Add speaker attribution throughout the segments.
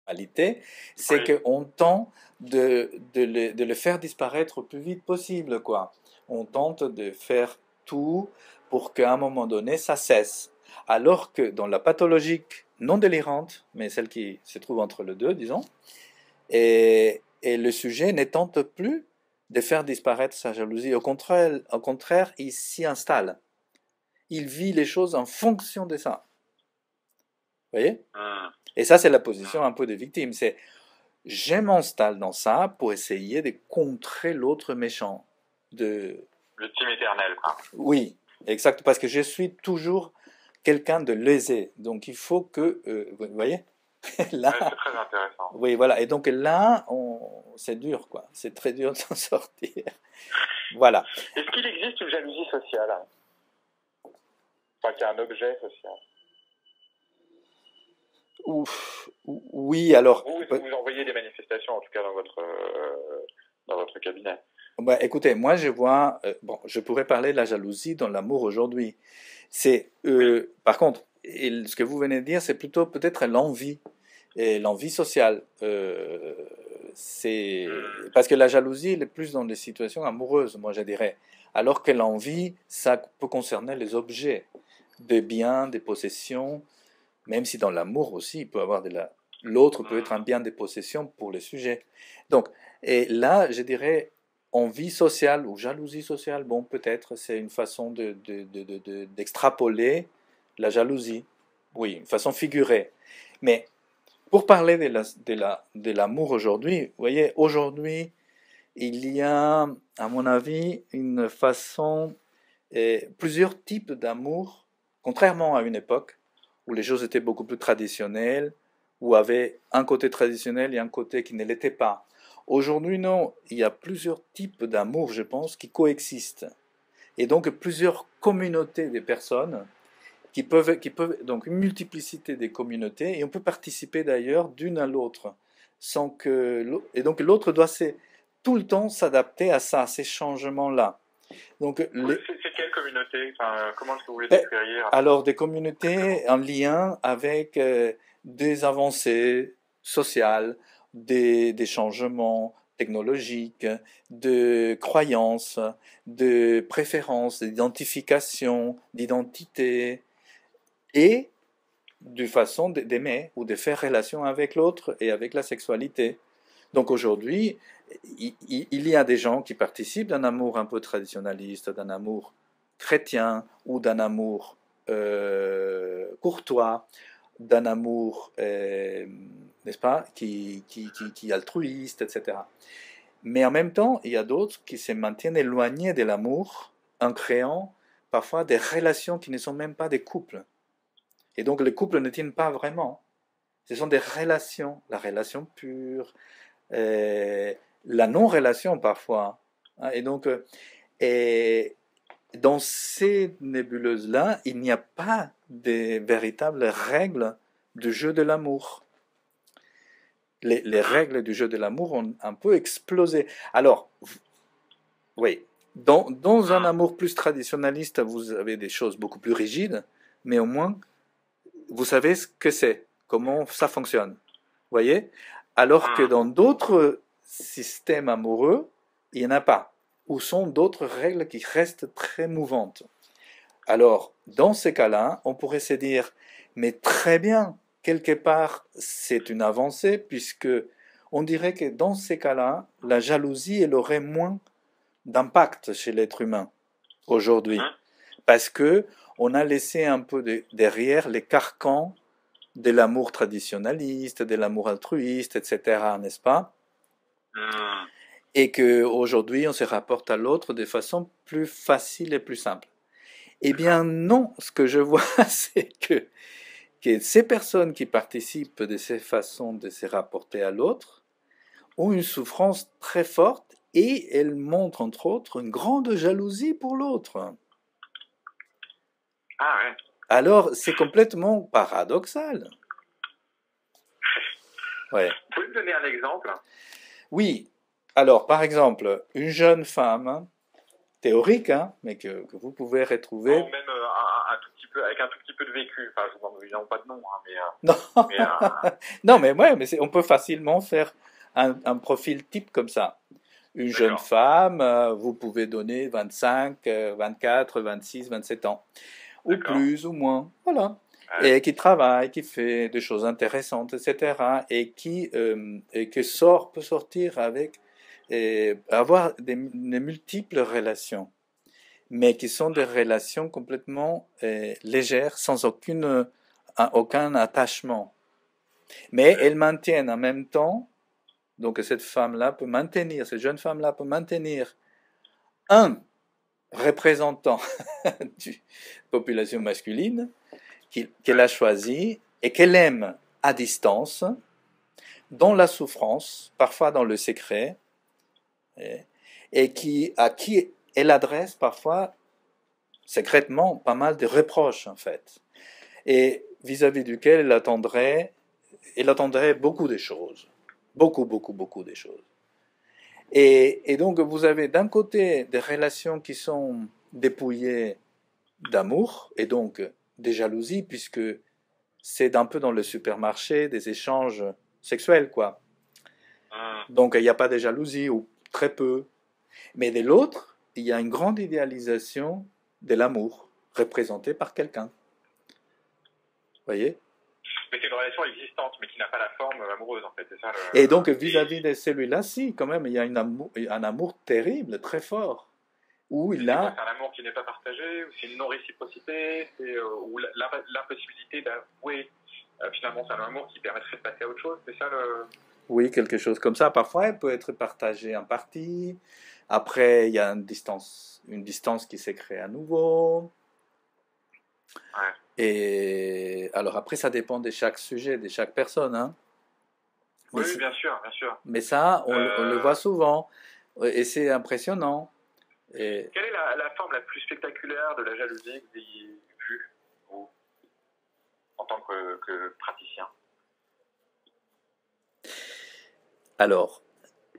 Speaker 1: personnalité, c'est
Speaker 2: Oui.
Speaker 1: qu'on tente de le faire disparaître le plus vite possible, quoi. On tente de faire tout pour qu'à un moment donné, ça cesse. Alors que dans la pathologique non délirante, mais celle qui se trouve entre les deux, disons, et le sujet ne tente plus de faire disparaître sa jalousie. Au contraire, il s'y installe. Il vit les choses en fonction de ça. Vous voyez?
Speaker 2: Hum,
Speaker 1: Et ça, c'est la position
Speaker 2: hum.
Speaker 1: un peu de victime. C'est je m'installe dans ça pour essayer de contrer l'autre méchant. De...
Speaker 2: Le team éternel, quoi.
Speaker 1: Oui, exact. Parce que je suis toujours quelqu'un de lésé. Donc il faut que. Vous voyez?
Speaker 2: Ouais,
Speaker 1: Là,
Speaker 2: c'est très intéressant.
Speaker 1: oui, voilà. Et donc là, c'est dur, quoi. C'est très dur de s'en sortir. Voilà.
Speaker 2: Est-ce qu'il existe une jalousie sociale? Enfin, qui est un objet social.
Speaker 1: Ouf. Oui, alors.
Speaker 2: Vous, est-ce que vous envoyez des manifestations, en tout cas dans votre cabinet?
Speaker 1: Bah, écoutez, moi je vois. Bon, je pourrais parler de la jalousie dans l'amour aujourd'hui. C'est.
Speaker 2: Oui.
Speaker 1: Par contre, ce que vous venez de dire, c'est plutôt peut-être l'envie. Et l'envie sociale. C'est
Speaker 2: Hum,
Speaker 1: parce que la jalousie, elle est plus dans des situations amoureuses, moi je dirais. Alors que l'envie, ça peut concerner les objets, des biens, des possessions, même si dans l'amour aussi, il peut avoir de la... L'autre peut être un
Speaker 2: hum.
Speaker 1: bien des possessions pour le sujet. Donc, et là, je dirais, envie sociale ou jalousie sociale, bon, peut-être, c'est une façon d'extrapoler la jalousie. Oui, une façon figurée. Mais pour parler de l'amour aujourd'hui, vous voyez, aujourd'hui, il y a, à mon avis, une façon, plusieurs types d'amour, contrairement à une époque où les choses étaient beaucoup plus traditionnelles, où avaient un côté traditionnel et un côté qui ne l'était pas. Aujourd'hui, non, il y a plusieurs types d'amour, je pense, qui coexistent. Et donc plusieurs communautés de personnes donc une multiplicité des communautés, et on peut participer d'ailleurs d'une à l'autre, sans que, et donc l'autre doit tout le temps s'adapter à ça, à ces changements-là. Donc,
Speaker 2: C'est quelle communauté? Enfin, comment est-ce que vous les
Speaker 1: ben,
Speaker 2: décririez
Speaker 1: alors des
Speaker 2: concrètement?
Speaker 1: communautés en lien avec des avancées sociales, des changements technologiques, de croyances, de préférences, d'identification, d'identité, et de façon d'aimer ou de faire relation avec l'autre et avec la sexualité. Donc aujourd'hui, il y a des gens qui participent d'un amour un peu traditionnaliste, d'un amour chrétien ou d'un amour courtois, d'un amour, n'est-ce pas, qui est altruiste, etc. Mais en même temps, il y a d'autres qui se maintiennent éloignés de l'amour en créant parfois des relations qui ne sont même pas des couples. Et donc les couples ne tiennent pas vraiment. Ce sont des relations, la relation pure, euh, la non-relation parfois. Hein. Et donc, et dans ces nébuleuses-là, il n'y a pas de véritables règles du jeu de l'amour. Les règles du jeu de l'amour ont un peu explosé. Alors, oui, dans un amour plus traditionnaliste, vous avez des choses beaucoup plus rigides, mais au moins, vous savez ce que c'est, comment ça fonctionne. Vous voyez? Alors que dans d'autres systèmes amoureux, il n'y en a pas. Ou sont d'autres règles qui restent très mouvantes. Alors, dans ces cas-là, on pourrait se dire, mais très bien, quelque part, c'est une avancée, puisque on dirait que dans ces cas-là, la jalousie, elle aurait moins d'impact chez l'être humain aujourd'hui. Parce que on a laissé un peu derrière les carcans de l'amour traditionnaliste, de l'amour altruiste, etc., n'est-ce pas? Et qu'aujourd'hui, on se rapporte à l'autre de façon plus facile et plus simple. Eh bien non, ce que je vois, c'est que ces personnes qui participent de ces façons de se rapporter à l'autre ont une souffrance très forte et elles montrent entre autres une grande jalousie pour l'autre.
Speaker 2: Ah ouais.
Speaker 1: Alors c'est complètement paradoxal. Ouais.
Speaker 2: Vous pouvez me donner un exemple?
Speaker 1: Oui, alors par exemple, une jeune femme, théorique, hein, mais que vous pouvez retrouver.
Speaker 2: Ou même un tout petit peu avec un tout petit peu de vécu. Enfin, je vous demande évidemment pas de nom, hein,
Speaker 1: Non,
Speaker 2: mais
Speaker 1: non, mais ouais, mais on peut facilement faire un profil type comme ça. Une jeune
Speaker 2: d'accord.
Speaker 1: femme, vous pouvez donner 25, 24, 26, 27 ans, ou
Speaker 2: D'accord.
Speaker 1: plus ou moins, voilà.
Speaker 2: Ouais.
Speaker 1: Et qui travaille, qui fait des choses intéressantes, etc. Et qui peut sortir avec, et avoir des multiples relations, mais qui sont des relations complètement légères, sans aucun attachement. Mais elles maintiennent en même temps, donc cette femme-là peut maintenir, cette jeune femme-là peut maintenir un représentant de la population masculine qu'elle a choisi et qu'elle aime à distance, dans la souffrance, parfois dans le secret, et à qui elle adresse parfois secrètement pas mal de reproches en fait, et vis-à-vis duquel elle attendrait beaucoup de choses, beaucoup, beaucoup, beaucoup de choses. Et donc vous avez d'un côté des relations qui sont dépouillées d'amour et donc des jalousies, puisque c'est un peu dans le supermarché des échanges sexuels, quoi. Donc il n'y a pas de jalousie, ou très peu. Mais de l'autre, il y a une grande idéalisation de l'amour, représentée par quelqu'un. Vous voyez?
Speaker 2: Mais c'est une relation existante, mais qui n'a pas la forme amoureuse, en fait. C'est ça
Speaker 1: Et donc vis-à-vis de celui-là, si, quand même, il y a un amour terrible, très fort, où il
Speaker 2: C'est quoi?
Speaker 1: a...
Speaker 2: C'est un amour qui n'est pas partagé, ou c'est une non-réciprocité, ou l'impossibilité d'avouer finalement c'est un amour qui permettrait de passer à autre chose, c'est ça le...
Speaker 1: Oui, quelque chose comme ça. Parfois, elle peut être partagée en partie. Après, il y a une distance qui s'est créée à nouveau.
Speaker 2: Ouais.
Speaker 1: Et alors après, ça dépend de chaque sujet, de chaque personne, hein.
Speaker 2: Oui, bien sûr, bien sûr.
Speaker 1: Mais ça, on le voit souvent. Et c'est impressionnant. Et
Speaker 2: quelle est la forme la plus spectaculaire de la jalousie que vous ayez vue, vous, en tant que praticien?
Speaker 1: alors,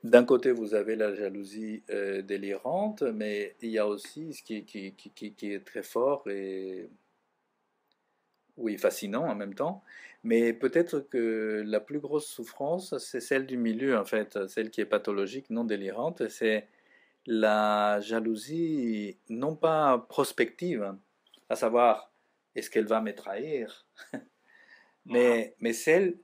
Speaker 1: d'un côté, vous avez la jalousie délirante, mais il y a aussi ce qui est très fort et oui, fascinant en même temps. Mais peut-être que la plus grosse souffrance, c'est celle du milieu, en fait, celle qui est pathologique, non délirante, c'est la jalousie non pas prospective, à savoir est-ce qu'elle va me trahir, mais celle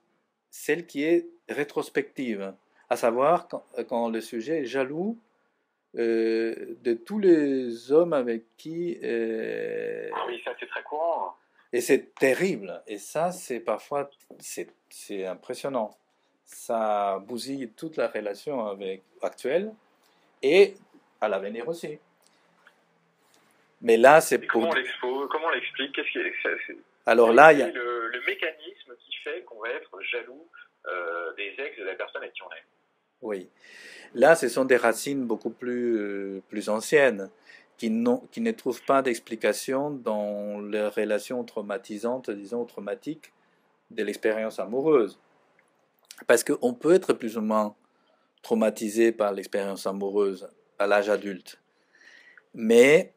Speaker 1: qui est rétrospective, à savoir quand le sujet est jaloux de tous les hommes avec qui...
Speaker 2: Ah oui, ça c'est très courant.
Speaker 1: et c'est terrible, et ça c'est parfois, c'est impressionnant. Ça bousille toute la relation actuelle, et à l'avenir aussi. Mais là, c'est
Speaker 2: Et
Speaker 1: pour...
Speaker 2: comment on l'explique? Qu'est-ce qui est,
Speaker 1: Alors là, il y a...
Speaker 2: le mécanisme qui fait qu'on va être jaloux des ex de la personne avec qui on est.
Speaker 1: Oui. Là, ce sont des racines beaucoup plus anciennes, qui ne trouvent pas d'explication dans les relations traumatisantes, disons traumatiques, de l'expérience amoureuse. Parce qu'on peut être plus ou moins traumatisé par l'expérience amoureuse à l'âge adulte. Mais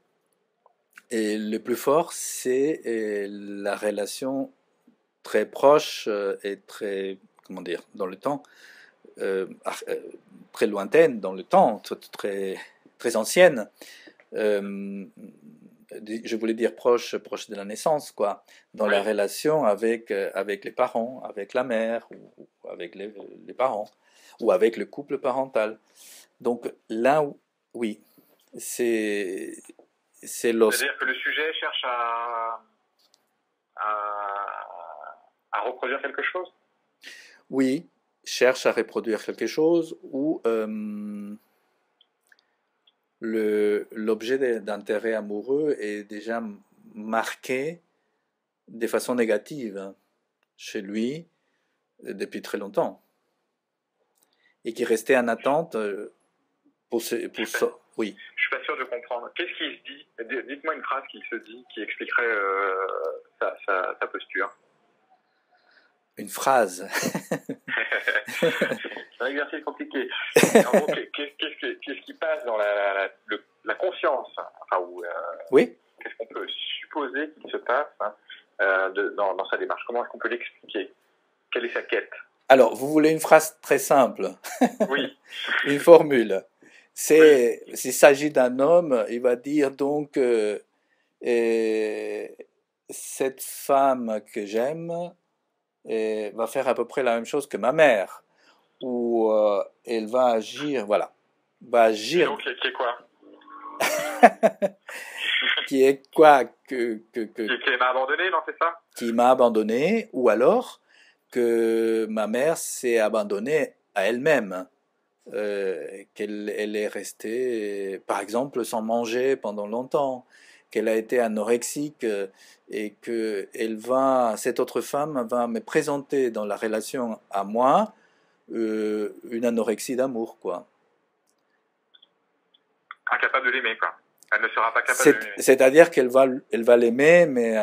Speaker 1: le plus fort, c'est la relation très proche et très, comment dire, dans le temps, très lointaine dans le temps, très, très ancienne. Je voulais dire proche de la naissance, quoi, dans la relation avec les parents, avec la mère, ou avec les parents, ou avec le couple parental. Donc là, oui, c'est
Speaker 2: C'est-à-dire que le sujet cherche à reproduire quelque chose?
Speaker 1: Oui, cherche à reproduire quelque chose, ou l'objet d'intérêt amoureux est déjà marqué de façon négative chez lui depuis très longtemps, et qui restait en attente pour ça. Oui.
Speaker 2: Je suis pas sûr de comprendre. Qu'est-ce qui se dit? Dites-moi une phrase qui se dit, qui expliquerait sa posture.
Speaker 1: Une phrase.
Speaker 2: C'est un exercice compliqué. En gros, qu'est-ce qui passe dans la conscience, enfin,
Speaker 1: Oui.
Speaker 2: qu'est-ce qu'on peut supposer qu'il se passe Comment est-ce qu'on peut l'expliquer? Quelle est sa quête?
Speaker 1: Alors, vous voulez une phrase très simple,
Speaker 2: Oui.
Speaker 1: une formule. S'il s'agit d'un homme, il va dire donc cette femme que j'aime va faire à peu près la même chose que ma mère, ou elle va agir, voilà, va
Speaker 2: Et
Speaker 1: agir,
Speaker 2: donc, qui est quoi?
Speaker 1: qui est quoi
Speaker 2: Qui m'a abandonné, non, c'est ça?
Speaker 1: qui m'a abandonné, ou alors que ma mère s'est abandonnée à elle-même, qu'elle est restée, par exemple, sans manger pendant longtemps, qu'elle a été anorexique et que cette autre femme va me présenter dans la relation à moi une anorexie d'amour, quoi.
Speaker 2: Incapable de l'aimer, quoi. Elle ne sera pas capable de l'aimer.
Speaker 1: C'est-à-dire elle va l'aimer, mais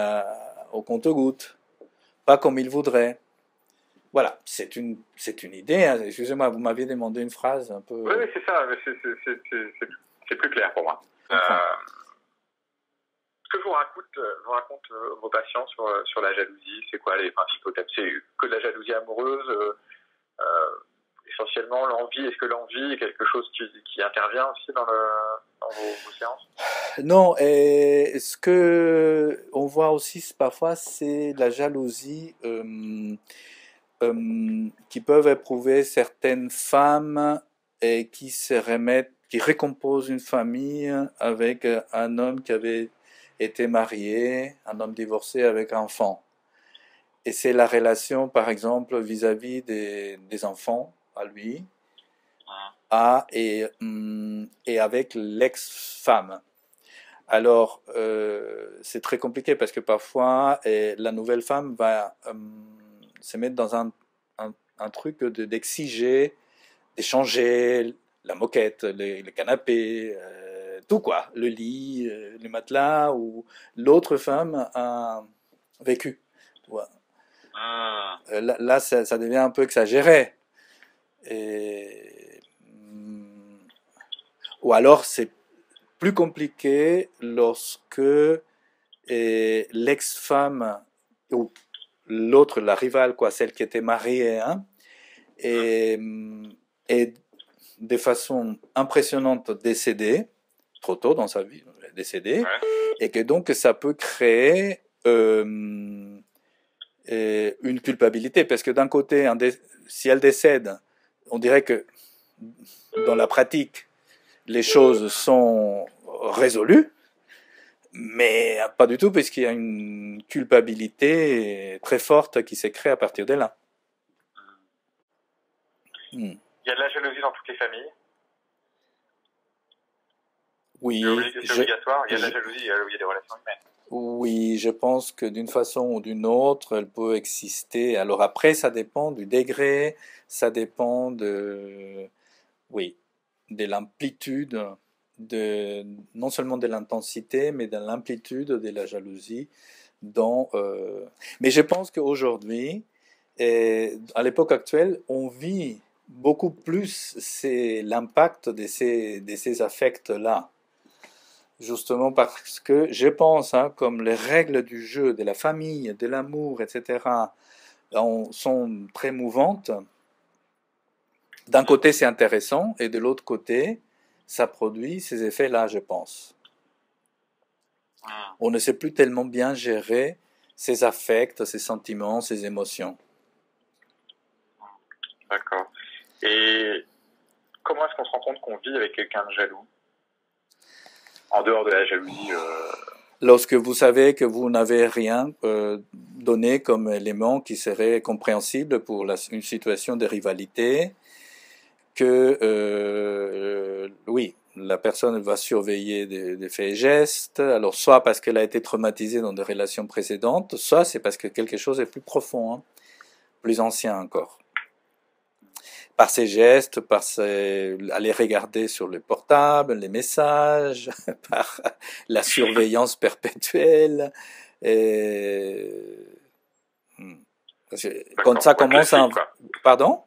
Speaker 1: au compte-gouttes, pas comme il voudrait. Voilà, c'est une idée. Hein. Excusez-moi, vous m'aviez demandé une phrase un peu.
Speaker 2: Oui, c'est ça, mais c'est plus clair pour moi. Ce que je vous raconte vos patients sur la jalousie, c'est quoi les principaux thèmes? C'est que de la jalousie amoureuse, essentiellement l'envie. Est-ce que l'envie est quelque chose qui intervient aussi dans vos séances?
Speaker 1: Non, et ce que on voit aussi parfois, c'est la jalousie qui peuvent éprouver certaines femmes et qui qui récomposent une famille avec un homme qui avait été marié, un homme divorcé avec un enfant. Et c'est la relation, par exemple, vis-à-vis des enfants à lui, et avec l'ex-femme. Alors, c'est très compliqué parce que parfois, la nouvelle femme va se mettre dans un truc d'exiger, d'échanger la moquette, le canapé, tout quoi, le lit, le matelas, où l'autre femme a vécu. Ouais. Là ça devient un peu exagéré. Et, ou alors c'est plus compliqué lorsque l'ex-femme ou l'autre, la rivale, quoi, celle qui était mariée, hein, est de façon impressionnante décédée, trop tôt dans sa vie, décédée, et que donc ça peut créer une culpabilité, parce que d'un côté, si elle décède, on dirait que dans la pratique, les choses sont résolues, mais pas du tout, puisqu'il y a une culpabilité très forte qui s'est créée à partir de là.
Speaker 2: Il y a de la jalousie dans toutes les familles.
Speaker 1: Oui.
Speaker 2: C'est obligatoire. Il y a de la jalousie, il y a des relations humaines.
Speaker 1: Oui, je pense que d'une façon ou d'une autre, elle peut exister. Alors après, ça dépend du degré, ça dépend de l'amplitude, non seulement de l'intensité, mais de l'amplitude de la jalousie. Mais je pense qu'aujourd'hui, à l'époque actuelle, on vit beaucoup plus l'impact de ces affects-là. Justement parce que je pense, hein, comme les règles du jeu, de la famille, de l'amour, etc., sont très mouvantes. D'un côté, c'est intéressant, et de l'autre côté, ça produit ces effets-là, je pense. On ne sait plus tellement bien gérer ses affects, ses sentiments, ses émotions.
Speaker 2: D'accord. Et comment est-ce qu'on se rend compte qu'on vit avec quelqu'un de jaloux? En dehors de la jalousie.
Speaker 1: Lorsque vous savez que vous n'avez rien donné comme élément qui serait compréhensible pour une situation de rivalité, que oui, la personne va surveiller des faits et gestes, alors soit parce qu'elle a été traumatisée dans des relations précédentes, soit c'est parce que quelque chose est plus profond, hein, plus ancien encore. Par ses gestes, aller regarder sur le portable, les messages, par la surveillance perpétuelle. Quand ça commence à... Pardon ?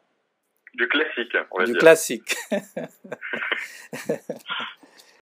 Speaker 2: Du classique, on va dire.
Speaker 1: Du classique.